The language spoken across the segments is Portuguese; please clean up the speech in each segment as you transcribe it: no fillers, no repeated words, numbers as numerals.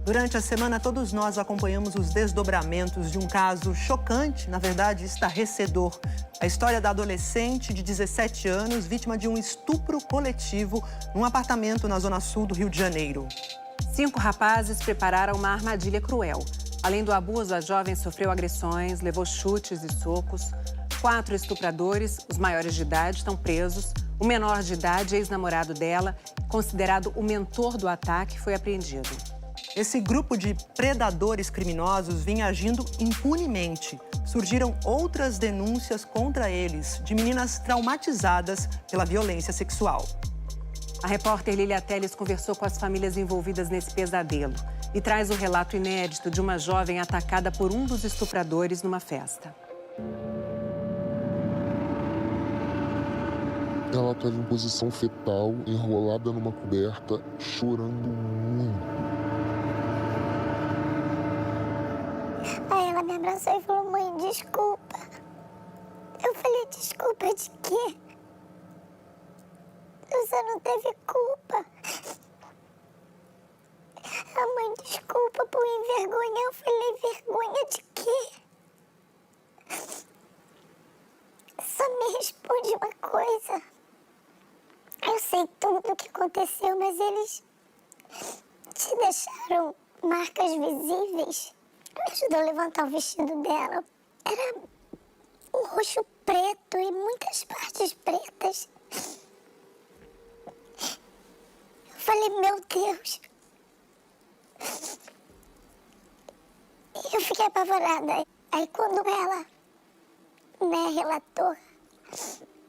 Durante a semana, todos nós acompanhamos os desdobramentos de um caso chocante, na verdade, estarrecedor. A história da adolescente de 17 anos, vítima de um estupro coletivo num apartamento na zona sul do Rio de Janeiro. 5 rapazes prepararam uma armadilha cruel. Além do abuso, a jovem sofreu agressões, levou chutes e socos. 4 estupradores, os maiores de idade, estão presos. O menor de idade, ex-namorado dela, considerado o mentor do ataque, foi apreendido. Esse grupo de predadores criminosos vinha agindo impunemente. Surgiram outras denúncias contra eles, de meninas traumatizadas pela violência sexual. A repórter Lília Teles conversou com as famílias envolvidas nesse pesadelo e traz o relato inédito de uma jovem atacada por um dos estupradores numa festa. Ela estava em posição fetal, enrolada numa coberta, chorando muito. Aí ela me abraçou e falou: mãe, desculpa. Eu falei: desculpa de quê? Você não teve culpa. A mãe, desculpa por envergonhar. Eu falei: vergonha de quê? Só me responde uma coisa. Eu sei tudo o que aconteceu, mas eles te deixaram marcas visíveis. Me ajudou a levantar o vestido dela. Era um roxo preto e muitas partes pretas. Eu falei: meu Deus. E eu fiquei apavorada. Aí quando ela relatou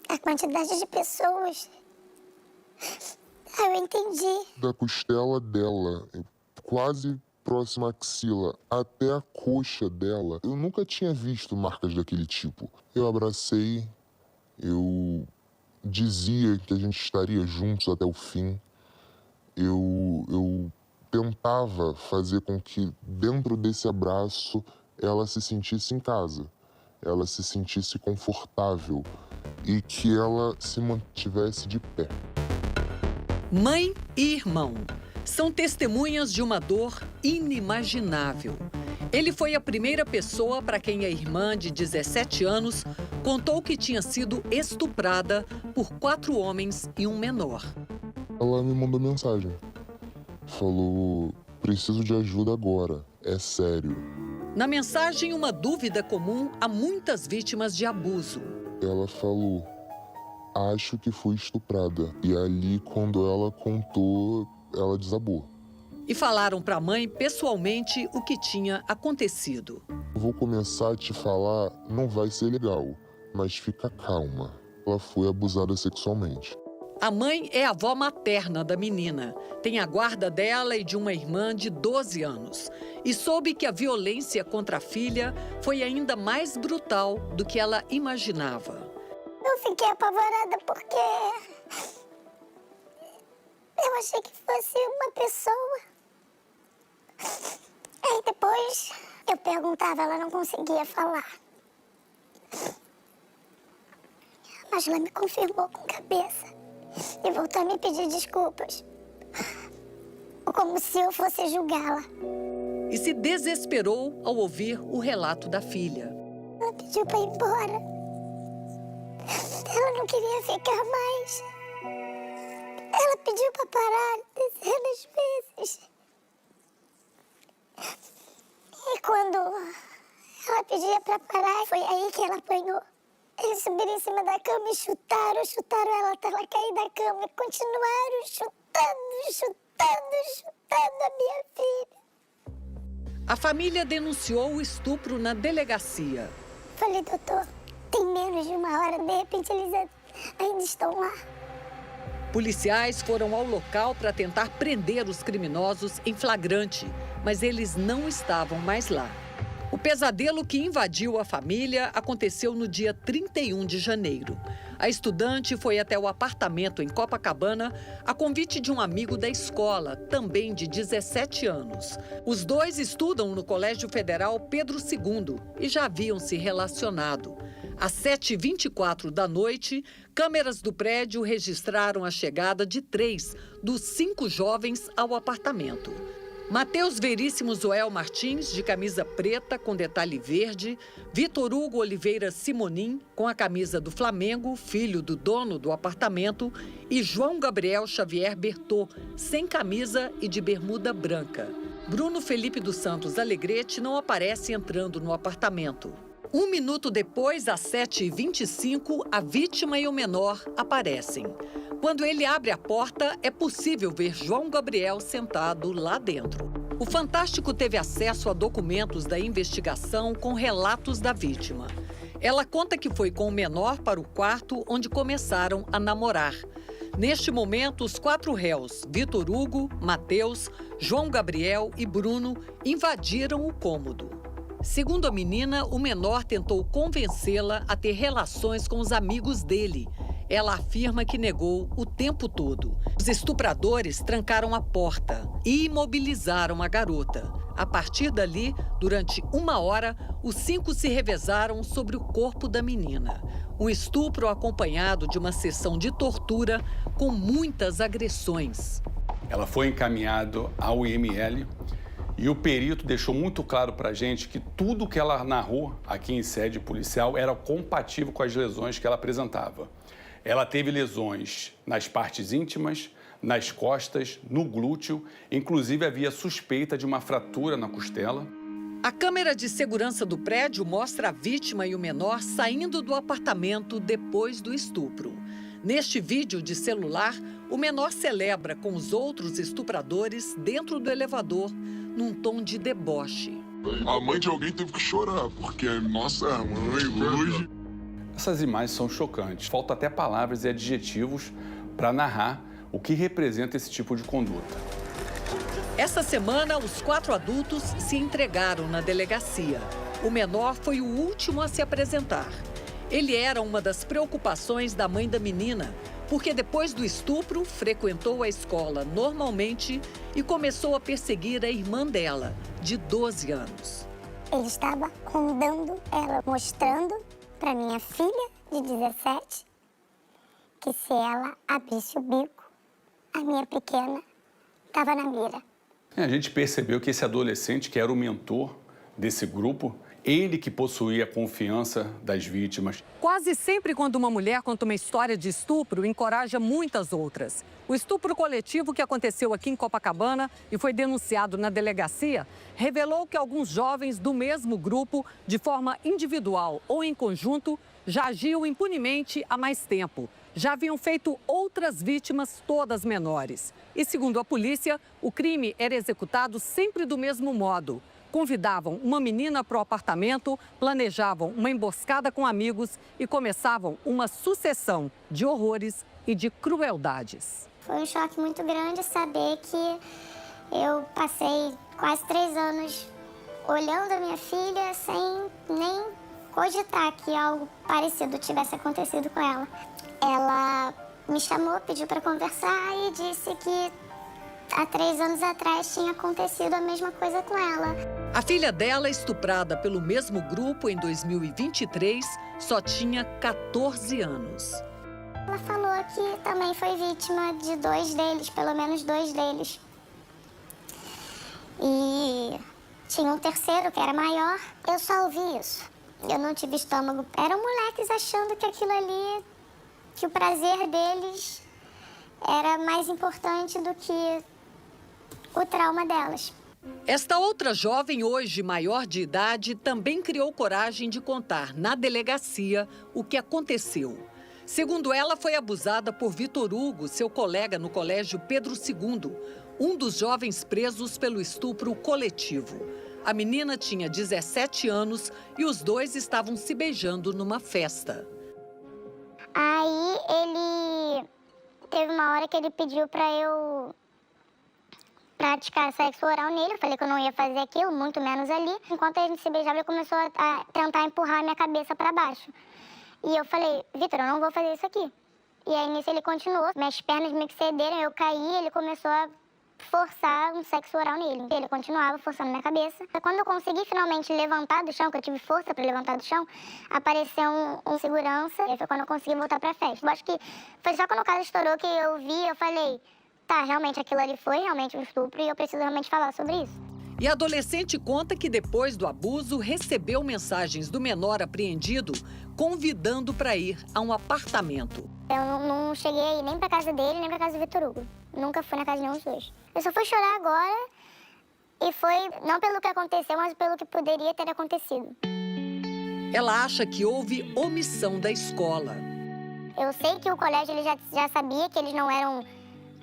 a quantidade de pessoas, eu entendi. Da costela dela, quase próxima à axila, até a coxa dela, eu nunca tinha visto marcas daquele tipo. Eu abracei, eu dizia que a gente estaria juntos até o fim. Eu tentava fazer com que dentro desse abraço ela se sentisse em casa, ela se sentisse confortável e que ela se mantivesse de pé. Mãe e irmão são testemunhas de uma dor inimaginável. Ele foi a primeira pessoa para quem a irmã, de 17 anos, contou que tinha sido estuprada por 4 homens e um menor. Ela me mandou mensagem. Falou: preciso de ajuda agora, é sério. Na mensagem, uma dúvida comum a muitas vítimas de abuso. Ela falou: acho que fui estuprada. E ali, quando ela contou, ela desabou. E falaram para a mãe pessoalmente o que tinha acontecido. Vou começar a te falar, não vai ser legal, mas fica calma. Ela foi abusada sexualmente. A mãe é a avó materna da menina. Tem a guarda dela e de uma irmã de 12 anos. E soube que a violência contra a filha foi ainda mais brutal do que ela imaginava. Eu fiquei apavorada porque eu achei que fosse uma pessoa. Aí depois eu perguntava, ela não conseguia falar. Mas ela me confirmou com cabeça e voltou a me pedir desculpas, como se eu fosse julgá-la. E se desesperou ao ouvir o relato da filha. Ela pediu para ir embora. Ela não queria ficar mais. Ela pediu para parar dezenas de vezes. E quando ela pedia para parar, foi aí que ela apanhou. Eles subiram em cima da cama e chutaram ela até ela cair da cama. E continuaram chutando a minha filha. A família denunciou o estupro na delegacia. Falei: doutor, tem menos de uma hora, de repente eles ainda estão lá. Policiais foram ao local para tentar prender os criminosos em flagrante, mas eles não estavam mais lá. O pesadelo que invadiu a família aconteceu no dia 31 de janeiro. A estudante foi até o apartamento em Copacabana a convite de um amigo da escola, também de 17 anos. Os dois estudam no Colégio Federal Pedro II e já haviam se relacionado. Às 7h24 da noite, câmeras do prédio registraram a chegada de 3 dos 5 jovens ao apartamento. Matheus Veríssimo Zoel Martins, de camisa preta com detalhe verde. Vitor Hugo Oliveira Simonim, com a camisa do Flamengo, filho do dono do apartamento. E João Gabriel Xavier Bertot, sem camisa e de bermuda branca. Bruno Felipe dos Santos Alegrete não aparece entrando no apartamento. 1 minuto depois, às 7h25, a vítima e o menor aparecem. Quando ele abre a porta, é possível ver João Gabriel sentado lá dentro. O Fantástico teve acesso a documentos da investigação com relatos da vítima. Ela conta que foi com o menor para o quarto onde começaram a namorar. Neste momento, os 4 réus, Vitor Hugo, Matheus, João Gabriel e Bruno, invadiram o cômodo. Segundo a menina, o menor tentou convencê-la a ter relações com os amigos dele. Ela afirma que negou o tempo todo. Os estupradores trancaram a porta e imobilizaram a garota. A partir dali, durante 1 hora, os 5 se revezaram sobre o corpo da menina. Um estupro acompanhado de uma sessão de tortura com muitas agressões. Ela foi encaminhada ao IML e o perito deixou muito claro para a gente que tudo que ela narrou aqui em sede policial era compatível com as lesões que ela apresentava. Ela teve lesões nas partes íntimas, nas costas, no glúteo, inclusive havia suspeita de uma fratura na costela. A câmera de segurança do prédio mostra a vítima e o menor saindo do apartamento depois do estupro. Neste vídeo de celular, o menor celebra com os outros estupradores dentro do elevador, num tom de deboche. A mãe de alguém teve que chorar, porque nossa mãe hoje... Essas imagens são chocantes. Faltam até palavras e adjetivos para narrar o que representa esse tipo de conduta. Essa semana, os 4 adultos se entregaram na delegacia. O menor foi o último a se apresentar. Ele era uma das preocupações da mãe da menina, porque depois do estupro, frequentou a escola normalmente e começou a perseguir a irmã dela, de 12 anos. Ele estava rondando ela, mostrando para minha filha, de 17, que se ela abrisse o bico, a minha pequena estava na mira. A gente percebeu que esse adolescente, que era o mentor desse grupo, ele que possuía a confiança das vítimas. Quase sempre quando uma mulher conta uma história de estupro, encoraja muitas outras. O estupro coletivo que aconteceu aqui em Copacabana e foi denunciado na delegacia revelou que alguns jovens do mesmo grupo, de forma individual ou em conjunto, já agiam impunemente há mais tempo. Já haviam feito outras vítimas, todas menores. E, segundo a polícia, o crime era executado sempre do mesmo modo. Convidavam uma menina para o apartamento, planejavam uma emboscada com amigos e começavam uma sucessão de horrores e de crueldades. Foi um choque muito grande saber que eu passei quase 3 anos olhando a minha filha sem nem cogitar que algo parecido tivesse acontecido com ela. Ela me chamou, pediu para conversar e disse que há 3 anos atrás tinha acontecido a mesma coisa com ela. A filha dela, estuprada pelo mesmo grupo em 2023, só tinha 14 anos. Ela falou que também foi vítima de 2 deles, pelo menos 2 deles. E tinha um terceiro que era maior. Eu só ouvi isso. Eu não tive estômago. Eram moleques achando que aquilo ali, que o prazer deles era mais importante do que o trauma delas. Esta outra jovem, hoje maior de idade, também criou coragem de contar na delegacia o que aconteceu. Segundo ela, foi abusada por Vitor Hugo, seu colega no colégio Pedro II, um dos jovens presos pelo estupro coletivo. A menina tinha 17 anos e os dois estavam se beijando numa festa. Aí ele teve uma hora que ele pediu para eu praticar sexo oral nele. Eu falei que eu não ia fazer aquilo, muito menos ali. Enquanto a gente se beijava, ele começou a tentar empurrar a minha cabeça para baixo. E eu falei, Vitor, eu não vou fazer isso aqui. E aí nisso ele continuou, minhas pernas meio que cederam, eu caí, ele começou a forçar um sexo oral nele. Ele continuava forçando minha cabeça. Quando eu consegui finalmente levantar do chão, que eu tive força para levantar do chão, apareceu um segurança. E foi quando eu consegui voltar para a festa. Eu acho que foi só quando o caso estourou que eu vi, eu falei, tá, realmente aquilo ali foi realmente um estupro e eu preciso realmente falar sobre isso. E a adolescente conta que depois do abuso recebeu mensagens do menor apreendido convidando para ir a um apartamento. Eu não cheguei nem pra casa dele, nem pra casa do Vitor Hugo. Nunca fui na casa de nenhum dos dois. Eu só fui chorar agora e foi não pelo que aconteceu, mas pelo que poderia ter acontecido. Ela acha que houve omissão da escola. Eu sei que o colégio ele já sabia que eles não eram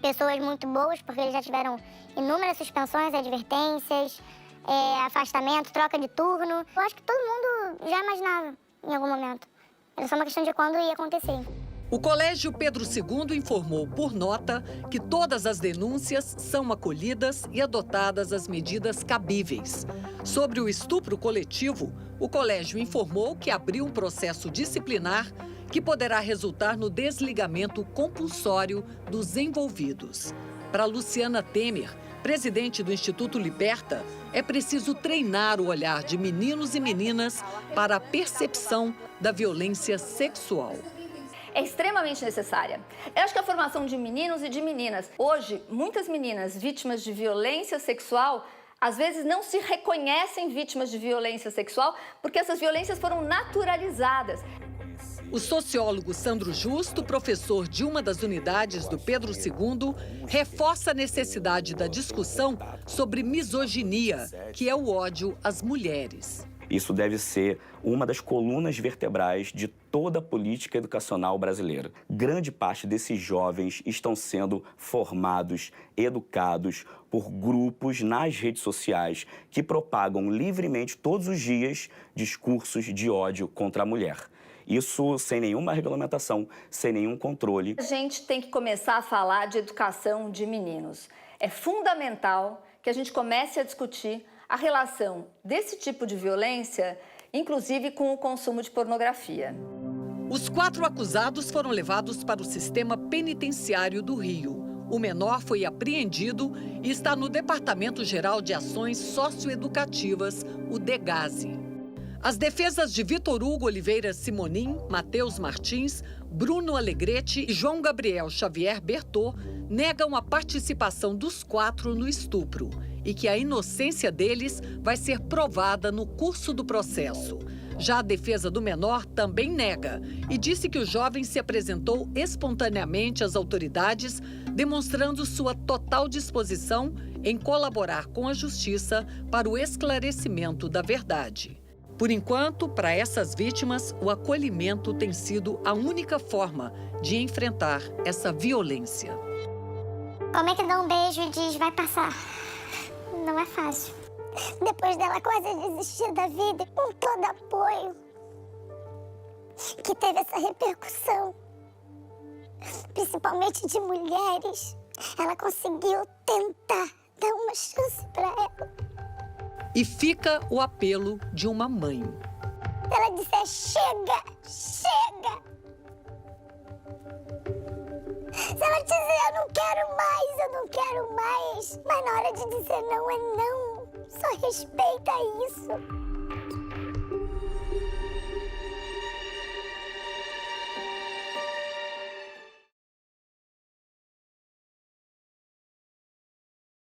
pessoas muito boas, porque eles já tiveram inúmeras suspensões, advertências, afastamento, troca de turno. Eu acho que todo mundo já imaginava em algum momento. Era só uma questão de quando ia acontecer. O Colégio Pedro II informou por nota que todas as denúncias são acolhidas e adotadas as medidas cabíveis. Sobre o estupro coletivo, o colégio informou que abriu um processo disciplinar que poderá resultar no desligamento compulsório dos envolvidos. Para Luciana Temer, presidente do Instituto Liberta, é preciso treinar o olhar de meninos e meninas para a percepção da violência sexual. É extremamente necessária. Eu acho que a formação de meninos e de meninas. Hoje, muitas meninas vítimas de violência sexual, às vezes não se reconhecem vítimas de violência sexual porque essas violências foram naturalizadas. O sociólogo Sandro Justo, professor de uma das unidades do Pedro II, reforça a necessidade da discussão sobre misoginia, que é o ódio às mulheres. Isso deve ser uma das colunas vertebrais de toda a política educacional brasileira. Grande parte desses jovens estão sendo formados, educados por grupos nas redes sociais que propagam livremente todos os dias discursos de ódio contra a mulher. Isso sem nenhuma regulamentação, sem nenhum controle. A gente tem que começar a falar de educação de meninos. É fundamental que a gente comece a discutir a relação desse tipo de violência, inclusive com o consumo de pornografia. Os 4 acusados foram levados para o sistema penitenciário do Rio. O menor foi apreendido e está no Departamento Geral de Ações Socioeducativas, o DEGASE. As defesas de Vitor Hugo Oliveira Simonim, Matheus Martins, Bruno Alegrete e João Gabriel Xavier Bertô negam a participação dos 4 no estupro e que a inocência deles vai ser provada no curso do processo. Já a defesa do menor também nega e disse que o jovem se apresentou espontaneamente às autoridades, demonstrando sua total disposição em colaborar com a justiça para o esclarecimento da verdade. Por enquanto, para essas vítimas, o acolhimento tem sido a única forma de enfrentar essa violência. Como é que dá um beijo e diz, vai passar? Não é fácil. Depois dela quase desistir da vida, com todo apoio, que teve essa repercussão, principalmente de mulheres, ela conseguiu tentar dar uma chance para ela. E fica o apelo de uma mãe. Ela disser, chega, chega. Se ela dizer, eu não quero mais, mas na hora de dizer não é não. Só respeita isso.